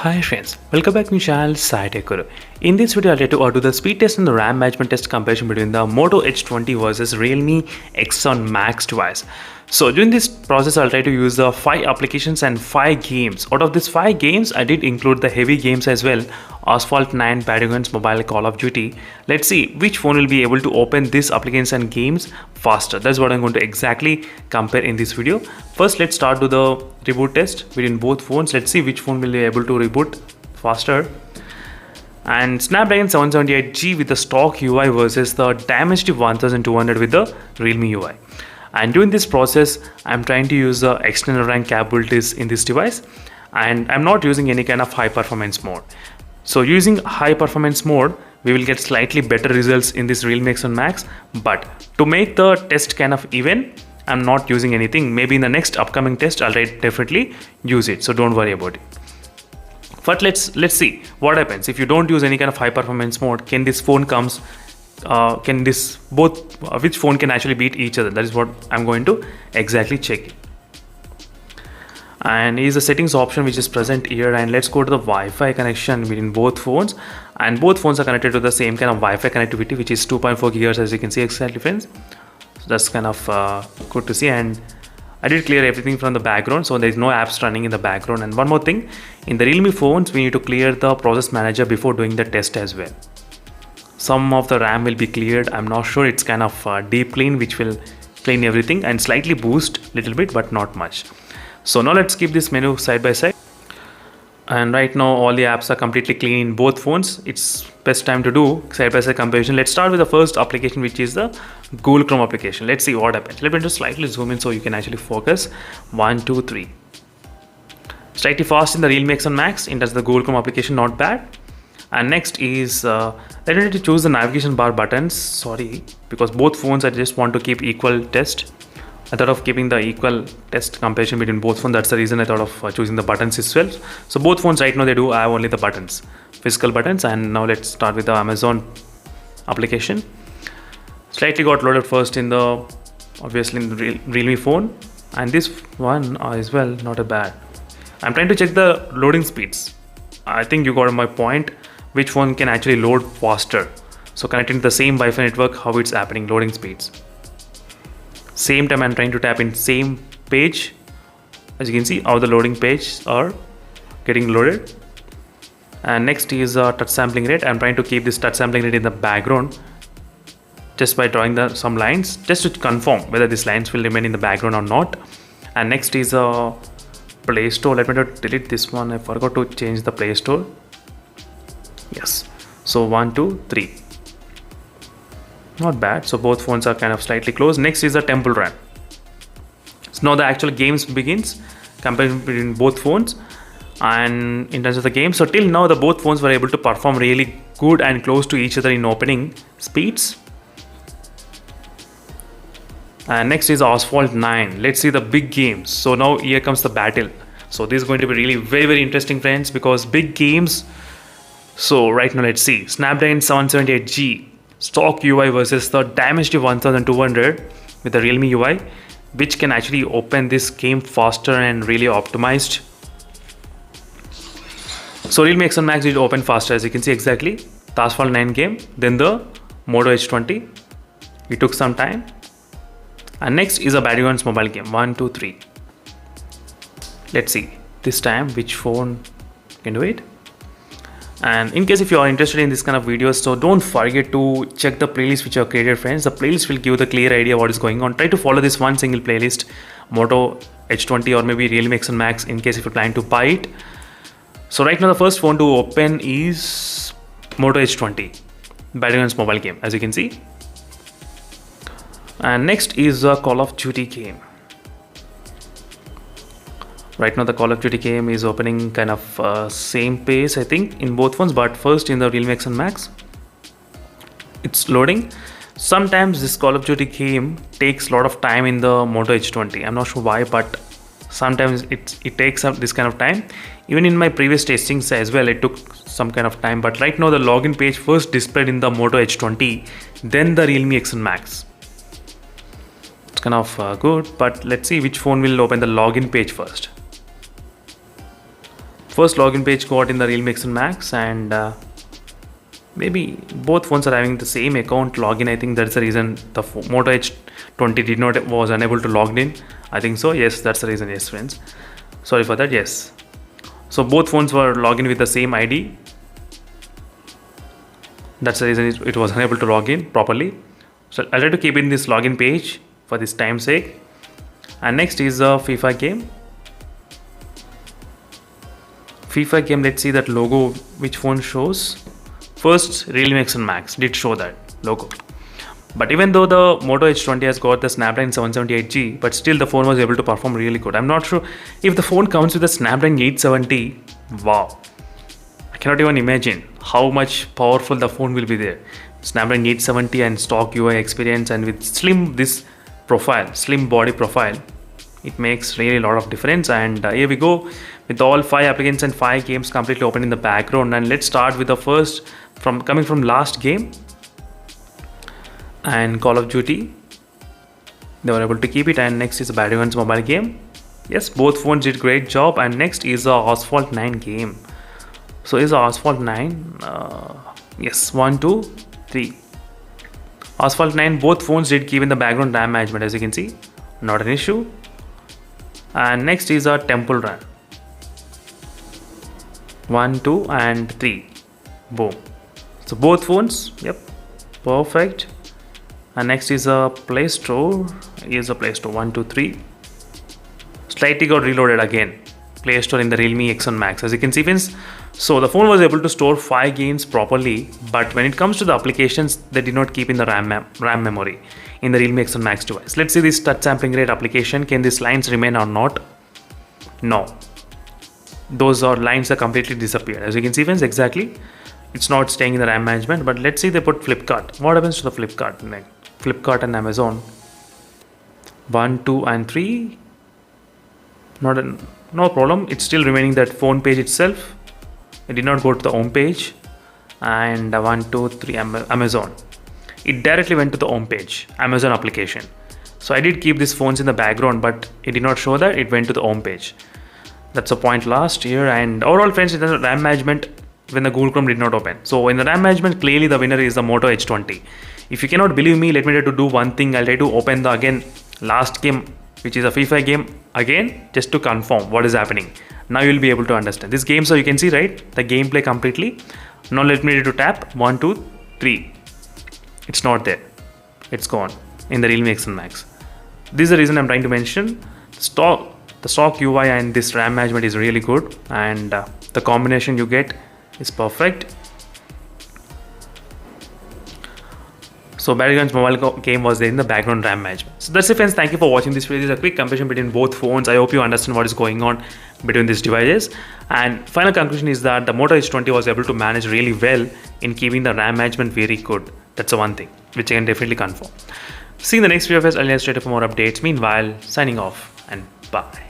Hi friends, welcome back to my channel SciTech. In this video, I'll try to do the speed test and the RAM management test comparison between the Moto H20 versus Realme X1 Max device. So during this process, I'll try to use the 5 applications and 5 games. Out of these 5 games, I did include the heavy games as well. Asphalt 9, Patagon's Mobile, Call of Duty. Let's see which phone will be able to open these applications and games faster. That's what I'm going to exactly compare in this video. First, let's start with the reboot test between both phones. Let's see which phone will be able to reboot faster. And Snapdragon 778G with the stock UI versus the damaged 1200 with the Realme UI. And during this process, I'm trying to use the external RAM capabilities in this device, and I'm not using any kind of high performance mode. So using high performance mode, we will get slightly better results in this Realme X1 Max. But to make the test kind of even, I'm not using anything. Maybe in the next upcoming test, I'll definitely use it. So don't worry about it. But let's see what happens if you don't use any kind of high performance mode. Can this phone comes? Which phone can actually beat each other? That is what I'm going to exactly check. And here's the settings option which is present here, and let's go to the Wi-Fi connection between both phones, and both phones are connected to the same kind of Wi-Fi connectivity, which is 2.4 GHz, as you can see exactly, friends. So that's kind of good to see. And I did clear everything from the background, so there is no apps running in the background. And one more thing, in the Realme phones, we need to clear the process manager before doing the test as well. Some of the RAM will be cleared. I'm not sure. It's kind of deep clean, which will clean everything and slightly boost a little bit, but not much. So now let's keep this menu side by side. And right now all the apps are completely clean in both phones. It's best time to do side by side comparison. Let's start with the first application, which is the Google Chrome application. Let's see what happens. Let me just slightly zoom in so you can actually focus. 1, 2, 3. Slightly fast in the Realme X1 Max. In terms of the Google Chrome application, not bad. And next is I need to choose the navigation bar buttons. Sorry, because both phones I just want to keep equal test. I thought of keeping the equal test comparison between both phones. That's the reason I thought of choosing the buttons itself. So both phones right now, they do have only the buttons, physical buttons. And now let's start with the Amazon application. Slightly got loaded first in the, obviously in the Realme phone, and this one as well, not a bad. I'm trying to check the loading speeds. I think you got my point. Which phone can actually load faster? So connecting to the same Wi-Fi network, how it's happening, loading speeds. Same time I'm trying to tap in same page. As you can see, how the loading pages are getting loaded. And next is touch sampling rate. I'm trying to keep this touch sampling rate in the background just by drawing some lines, just to confirm whether these lines will remain in the background or not. And next is Play Store. Let me delete this one. I forgot to change the Play Store. Yes. So 1, 2, 3. Not bad. So both phones are kind of slightly close. Next is the Temple Run. So now the actual games begins, comparison between both phones. And in terms of the game, so till now the both phones were able to perform really good and close to each other in opening speeds. And next is Asphalt 9. Let's see the big games. So now here comes the battle. So this is going to be really very interesting, friends, because big games. So right now let's see Snapdragon 778G stock UI versus the damaged 1200 with the Realme UI, which can actually open this game faster and really optimized. So Realme X1 Max did open faster, as you can see exactly. The Asphalt 9 game, then the Moto H20. It took some time. And next is a Patagon's mobile game. 1, 2, 3. Let's see this time which phone can do it. And in case if you are interested in this kind of videos, so don't forget to check the playlist which you have created, friends. The playlist will give you the clear idea what is going on. Try to follow this one single playlist, Moto H20 or maybe Realme X1 Max, in case if you plan to buy it. So right now the first phone to open is Moto H20, Patagon's mobile game, as you can see. And next is a Call of Duty game. Right now the Call of Duty game is opening kind of same pace, I think, in both phones, but first in the Realme X1 Max. It's loading. Sometimes this Call of Duty game takes a lot of time in the Moto H20. I'm not sure why, but sometimes it takes up this kind of time. Even in my previous testings as well, it took some kind of time. But right now the login page first displayed in the Moto H20, then the Realme X1 Max. It's kind of good, but let's see which phone will open the login page first. first login page got in the Realme X Max, and maybe both phones are having the same account login. I think that's the reason the Moto H20 was unable to log in. I think so. Yes, that's the reason. Yes, friends. Sorry for that. Yes. So both phones were logged in with the same ID. That's the reason it was unable to log in properly. So I'll try to keep in this login page for this time's sake. And next is a FIFA game. FIFA game, let's see that logo, which phone shows. First, Realme X Max did show that logo. But even though the Moto H20 has got the Snapdragon 778G, but still the phone was able to perform really good. I'm not sure if the phone comes with the Snapdragon 870. Wow. I cannot even imagine how much powerful the phone will be there. Snapdragon 870 and stock UI experience, and with slim body profile, it makes really a lot of difference. And here we go with all 5 applications and 5 games completely open in the background. And let's start with the first coming from last game, and Call of Duty. They were able to keep it. And next is a Battlefield's mobile game. Yes, both phones did great job. And next is a Asphalt 9 game. So is Asphalt 9. Yes, 1, 2, 3. Asphalt 9, both phones did keep in the background RAM management, as you can see. Not an issue. And next is a Temple Run. 1, 2, and 3. Boom. So both phones, yep, perfect. And next is a Play Store. Here's a Play Store. 1, 2, 3. Slightly got reloaded again. Play Store in the Realme X Max, as you can see, friends. So the phone was able to store 5 games properly, but when it comes to the applications, they did not keep in the RAM memory in the Realme X Max device. Let's see this touch sampling rate application. Can these lines remain or not? No. Those lines are completely disappeared. As you can see, friends, exactly. It's not staying in the RAM management. But let's see, they put Flipkart. What happens to the Flipkart? Like Flipkart and Amazon. 1, 2, and 3. No problem. It's still remaining that phone page itself. It did not go to the home page. And 1, 2, 3, Amazon. It directly went to the home page, Amazon application. So I did keep these phones in the background, but it did not show that it went to the home page. That's a point last year. And overall, friends, in the RAM management, when the Google Chrome did not open. So in the RAM management, clearly the winner is the Moto H20. If you cannot believe me, let me try to do one thing. I'll try to open the again last game, which is a FIFA game again, just to confirm what is happening. Now you'll be able to understand this game. So you can see, right, the gameplay completely. Now let me try to tap 1, 2, 3. It's not there. It's gone in the Realme X Max. This is the reason I'm trying to mention. The stock UI and this RAM management is really good, and the combination you get is perfect. So Battlegrounds mobile game was there in the background RAM management. So that's it, friends. Thank you for watching this video. This is a quick comparison between both phones. I hope you understand what is going on between these devices. And final conclusion is that the Moto H20 was able to manage really well in keeping the RAM management very good. That's the one thing which I can definitely confirm. See you in the next video, guys. I'll straight up for more updates. Meanwhile, signing off and bye.